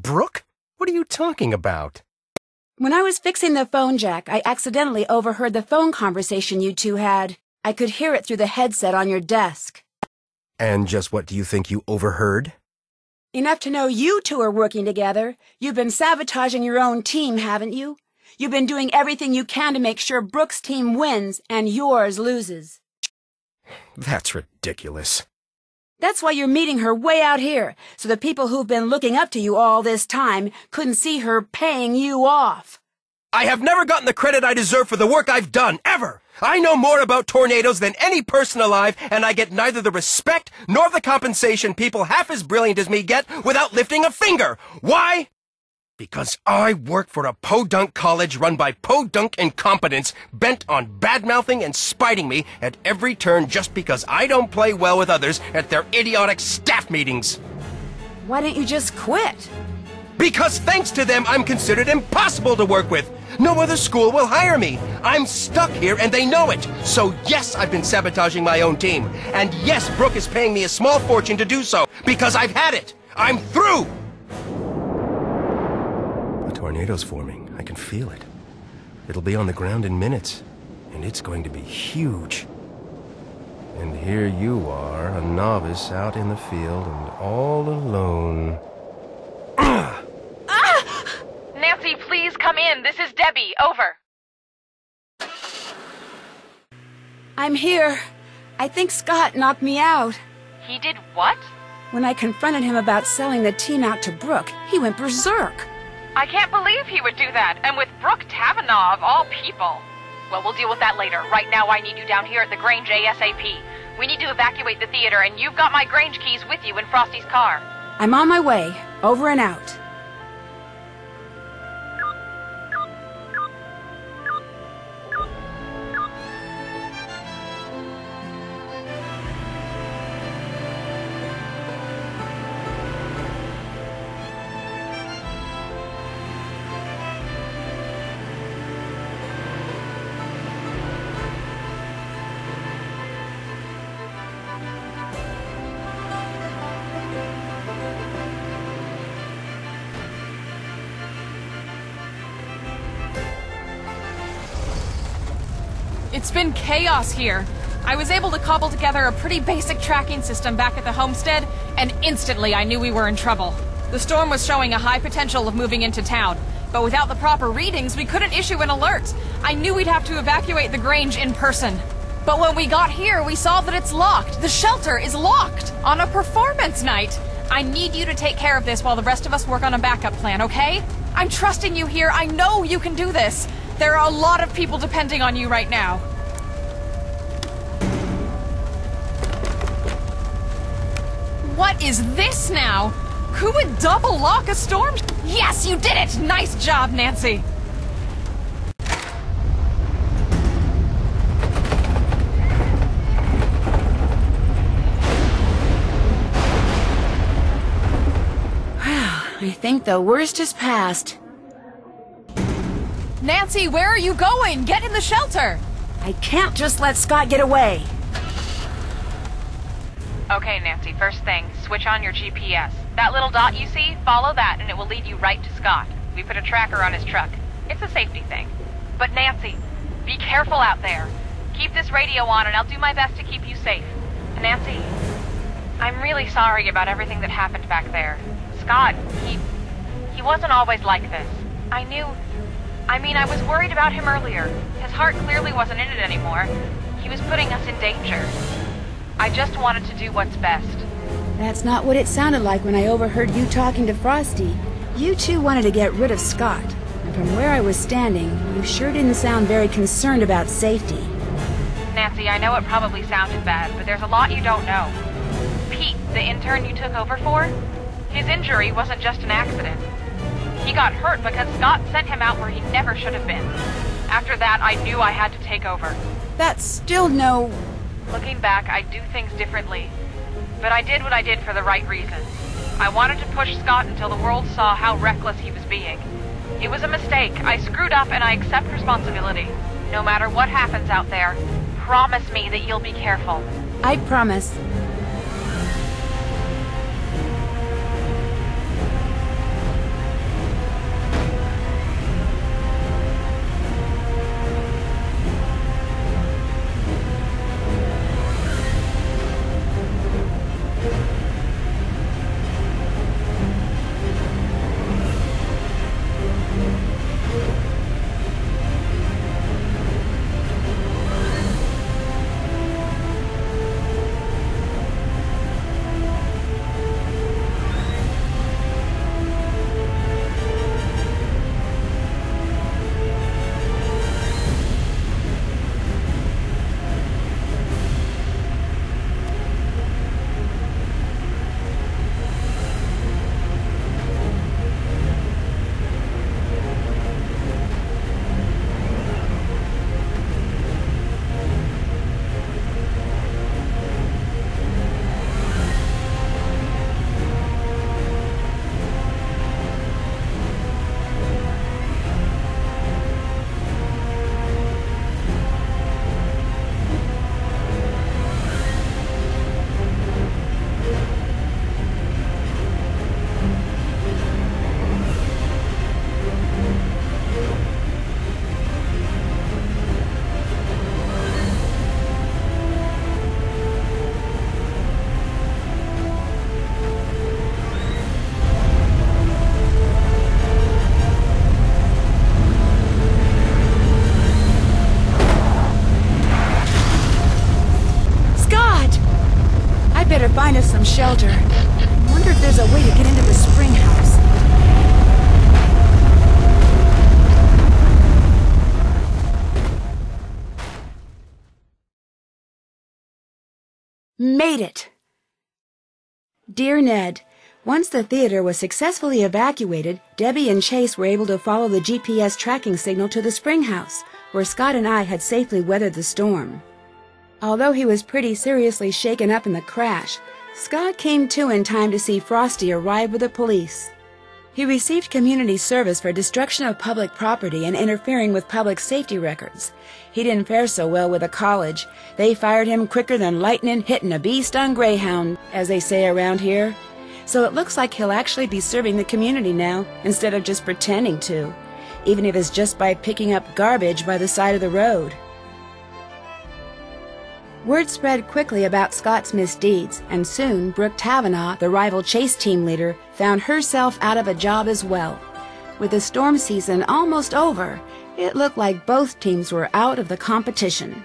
Brooke? What are you talking about? When I was fixing the phone jack, I accidentally overheard the phone conversation you two had. I could hear it through the headset on your desk. And just what do you think you overheard? Enough to know you two are working together. You've been sabotaging your own team, haven't you? You've been doing everything you can to make sure Brooke's team wins and yours loses. That's ridiculous. That's why you're meeting her way out here, so the people who've been looking up to you all this time couldn't see her paying you off. I have never gotten the credit I deserve for the work I've done, ever! I know more about tornadoes than any person alive, and I get neither the respect nor the compensation people half as brilliant as me get without lifting a finger. Why? Because I work for a podunk college run by podunk incompetents bent on bad-mouthing and spiting me at every turn just because I don't play well with others at their idiotic staff meetings. Why don't you just quit? Because thanks to them, I'm considered impossible to work with. No other school will hire me. I'm stuck here and they know it. So yes, I've been sabotaging my own team. And yes, Brooke is paying me a small fortune to do so because I've had it. I'm through. A tornado's forming. I can feel it. It'll be on the ground in minutes. And it's going to be huge. And here you are, a novice out in the field and all alone. Nancy, please come in. This is Debbie. Over. I'm here. I think Scott knocked me out. He did what? When I confronted him about selling the team out to Brooke, he went berserk. I can't believe he would do that. And with Brooke Tavenaugh, of all people. Well, we'll deal with that later. Right now, I need you down here at the Grange ASAP. We need to evacuate the theater, and you've got my Grange keys with you in Frosty's car. I'm on my way. Over and out. It's been chaos here. I was able to cobble together a pretty basic tracking system back at the homestead, and instantly I knew we were in trouble. The storm was showing a high potential of moving into town, but without the proper readings, we couldn't issue an alert. I knew we'd have to evacuate the Grange in person. But when we got here, we saw that it's locked. The shelter is locked on a performance night. I need you to take care of this while the rest of us work on a backup plan, okay? I'm trusting you here. I know you can do this. There are a lot of people depending on you right now. What is this now? Who would double lock a storm? Yes, you did it! Nice job, Nancy. I think the worst is past. Nancy, where are you going? Get in the shelter! I can't just let Scott get away. Okay, Nancy, first thing, switch on your GPS. That little dot you see, follow that and it will lead you right to Scott. We put a tracker on his truck. It's a safety thing. But Nancy, be careful out there. Keep this radio on and I'll do my best to keep you safe. Nancy, I'm really sorry about everything that happened back there. Scott, he wasn't always like this. I was worried about him earlier. His heart clearly wasn't in it anymore. He was putting us in danger. I just wanted to do what's best. That's not what it sounded like when I overheard you talking to Frosty. You two wanted to get rid of Scott. And from where I was standing, you sure didn't sound very concerned about safety. Nancy, I know it probably sounded bad, but there's a lot you don't know. Pete, the intern you took over for, his injury wasn't just an accident. He got hurt because Scott sent him out where he never should have been. After that, I knew I had to take over. That's still no... Looking back, I do things differently. But I did what I did for the right reasons. I wanted to push Scott until the world saw how reckless he was being. It was a mistake. I screwed up and I accept responsibility. No matter what happens out there, promise me that you'll be careful. I promise. shelter. I wonder if there's a way to get into the spring house. Made it! Dear Ned, once the theater was successfully evacuated, Debbie and Chase were able to follow the GPS tracking signal to the spring house, where Scott and I had safely weathered the storm. Although he was pretty seriously shaken up in the crash, Scott came to in time to see Frosty arrive with the police. He received community service for destruction of public property and interfering with public safety records. He didn't fare so well with the college. They fired him quicker than lightning hitting a bee-stung greyhound, as they say around here. So it looks like he'll actually be serving the community now, instead of just pretending to, even if it's just by picking up garbage by the side of the road. Word spread quickly about Scott's misdeeds, and soon Brooke Tavenaugh, the rival Chase team leader, found herself out of a job as well. With the storm season almost over, it looked like both teams were out of the competition.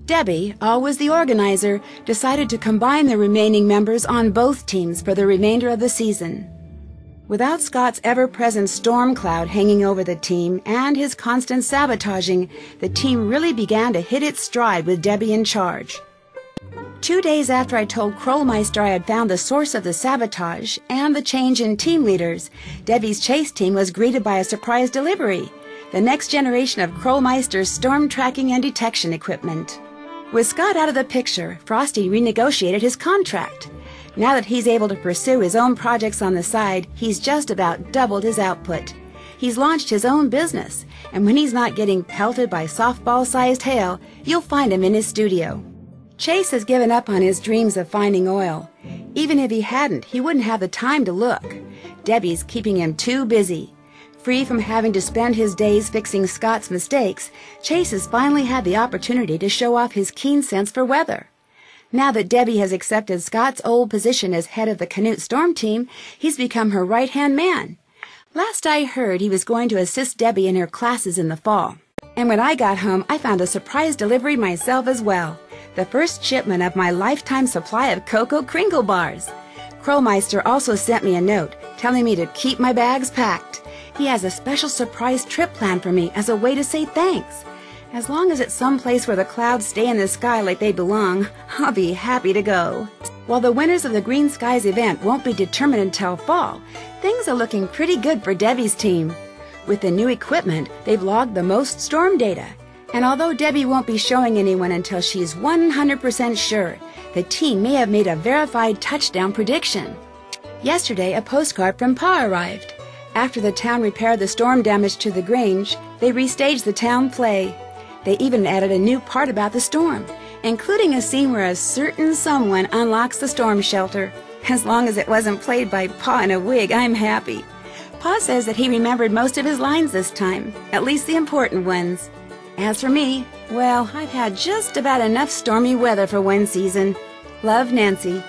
Debbie, always the organizer, decided to combine the remaining members on both teams for the remainder of the season. Without Scott's ever-present storm cloud hanging over the team and his constant sabotaging, the team really began to hit its stride with Debbie in charge. 2 days after I told Krollmeister I had found the source of the sabotage and the change in team leaders, Debbie's Chase team was greeted by a surprise delivery, the next generation of Krollmeister's storm tracking and detection equipment. With Scott out of the picture, Frosty renegotiated his contract. Now that he's able to pursue his own projects on the side, he's just about doubled his output. He's launched his own business, and when he's not getting pelted by softball-sized hail, you'll find him in his studio. Chase has given up on his dreams of finding oil. Even if he hadn't, he wouldn't have the time to look. Debbie's keeping him too busy. Free from having to spend his days fixing Scott's mistakes, Chase has finally had the opportunity to show off his keen sense for weather. Now that Debbie has accepted Scott's old position as head of the Canute Storm Team, he's become her right-hand man. Last I heard, he was going to assist Debbie in her classes in the fall. And when I got home, I found a surprise delivery myself as well. The first shipment of my lifetime supply of Cocoa Kringle bars. Krollmeister also sent me a note telling me to keep my bags packed. He has a special surprise trip planned for me as a way to say thanks. As long as it's someplace where the clouds stay in the sky like they belong, I'll be happy to go. While the winners of the Green Skies event won't be determined until fall, things are looking pretty good for Debbie's team. With the new equipment, they've logged the most storm data. And although Debbie won't be showing anyone until she's 100% sure, the team may have made a verified touchdown prediction. Yesterday, a postcard from Pa arrived. After the town repaired the storm damage to the Grange, they restaged the town play. They even added a new part about the storm, including a scene where a certain someone unlocks the storm shelter. As long as it wasn't played by Pa in a wig, I'm happy. Pa says that he remembered most of his lines this time, at least the important ones. As for me, well, I've had just about enough stormy weather for one season. Love, Nancy.